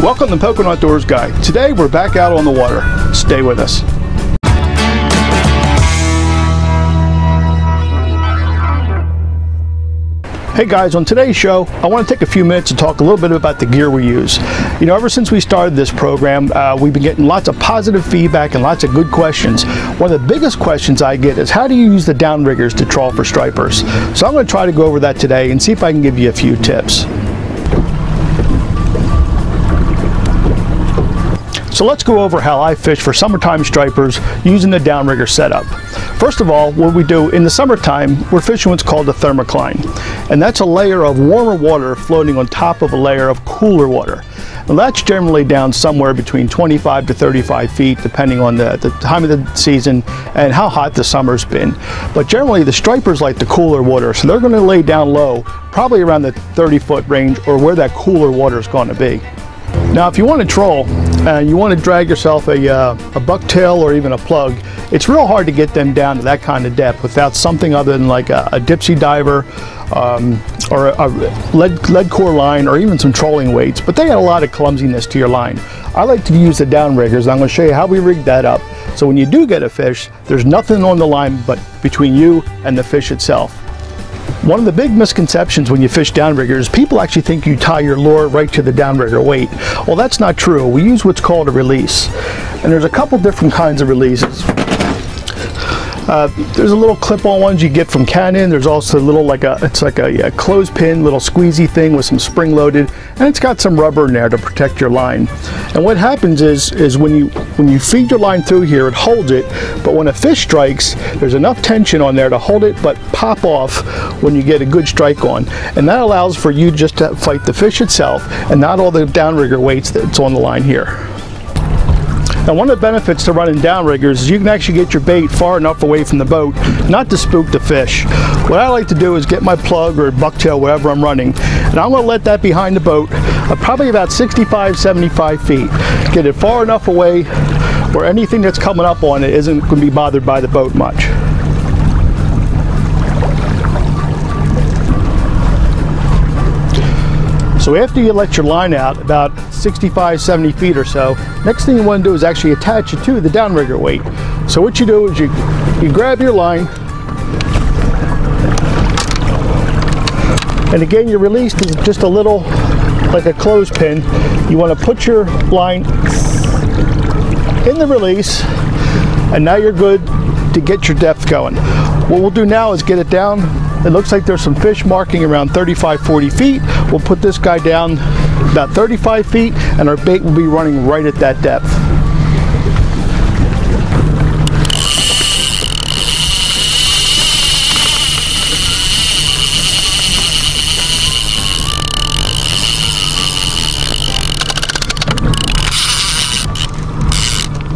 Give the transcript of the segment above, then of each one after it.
Welcome to Pocono Outdoors Guy. Today we're back out on the water. Stay with us. Hey guys, on today's show, I want to take a few minutes to talk a little bit about the gear we use. You know, ever since we started this program, we've been getting lots of positive feedback and lots of good questions. One of the biggest questions I get is, how do you use the downriggers to trawl for stripers? So I'm going to try to go over that today and see if I can give you a few tips. So let's go over how I fish for summertime stripers using the downrigger setup. First of all, what we do in the summertime, we're fishing what's called a thermocline. And that's a layer of warmer water floating on top of a layer of cooler water. And that's generally down somewhere between 25 to 35 feet, depending on the time of the season and how hot the summer's been. But generally, the stripers like the cooler water, so they're going to lay down low, probably around the 30-foot range or where that cooler water is going to be. Now, if you want to troll and you want to drag yourself a bucktail or even a plug, it's real hard to get them down to that kind of depth without something other than like a dipsy diver or a lead core line or even some trolling weights, but they add a lot of clumsiness to your line. I like to use the downriggers, and I'm going to show you how we rig that up. So when you do get a fish, there's nothing on the line but between you and the fish itself. One of the big misconceptions when you fish downriggers, people actually think you tie your lure right to the downrigger weight. Well, that's not true. We use what's called a release. And there's a couple different kinds of releases. There's a little clip-on ones you get from Canon. There's also a little it's like a clothespin, little squeezy thing with some spring loaded, and it's got some rubber in there to protect your line. And what happens is when you feed your line through here, it holds it, but when a fish strikes, there's enough tension on there to hold it but pop off when you get a good strike on. And that allows for you just to fight the fish itself and not all the downrigger weights that's on the line here. Now, one of the benefits to running downriggers is you can actually get your bait far enough away from the boat not to spook the fish. What I like to do is get my plug or bucktail, whatever I'm running, and I'm going to let that behind the boat, probably about 65, 75 feet. Get it far enough away where anything that's coming up on it isn't going to be bothered by the boat much. So after you let your line out about 65, 70 feet or so, next thing you want to do is actually attach it to the downrigger weight. So what you do is you grab your line, and again your release is just a little like a clothespin. You want to put your line in the release, and now you're good to get your depth going. What we'll do now is get it down. It looks like there's some fish marking around 35, 40 feet. We'll put this guy down about 35 feet and our bait will be running right at that depth.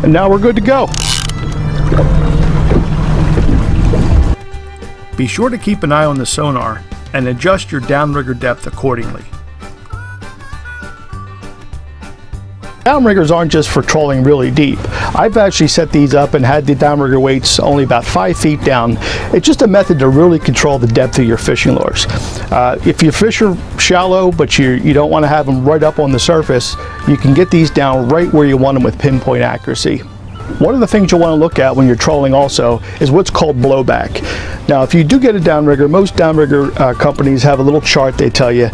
And now we're good to go. Be sure to keep an eye on the sonar and adjust your downrigger depth accordingly. Downriggers aren't just for trolling really deep. I've actually set these up and had the downrigger weights only about 5 feet down. It's just a method to really control the depth of your fishing lures. If your fish are shallow but you don't want to have them right up on the surface, you can get these down right where you want them with pinpoint accuracy. One of the things you'll want to look at when you're trolling also is what's called blowback. Now, if you do get a downrigger, most downrigger companies have a little chart. They tell you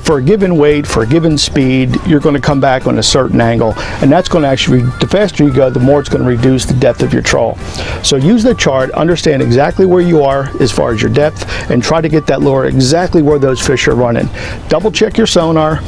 for a given weight, for a given speed, you're going to come back on a certain angle, and that's going to actually, the faster you go, the more it's going to reduce the depth of your troll. So use the chart, understand exactly where you are as far as your depth, and try to get that lure exactly where those fish are running. Double check your sonar.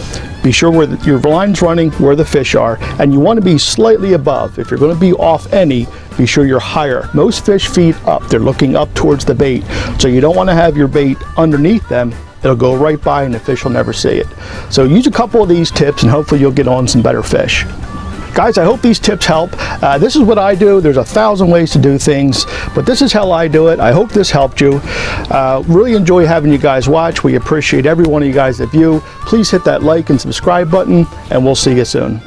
Be sure where your line's running, where the fish are, and you want to be slightly above. If you're going to be off any, be sure you're higher. Most fish feed up. They're looking up towards the bait. So you don't want to have your bait underneath them. It'll go right by and the fish will never see it. So use a couple of these tips and hopefully you'll get on some better fish. Guys, I hope these tips help. This is what I do. There's 1,000 ways to do things, but this is how I do it. I hope this helped you. Really enjoy having you guys watch. We appreciate every one of you guys that view. Please hit that like and subscribe button, and we'll see you soon.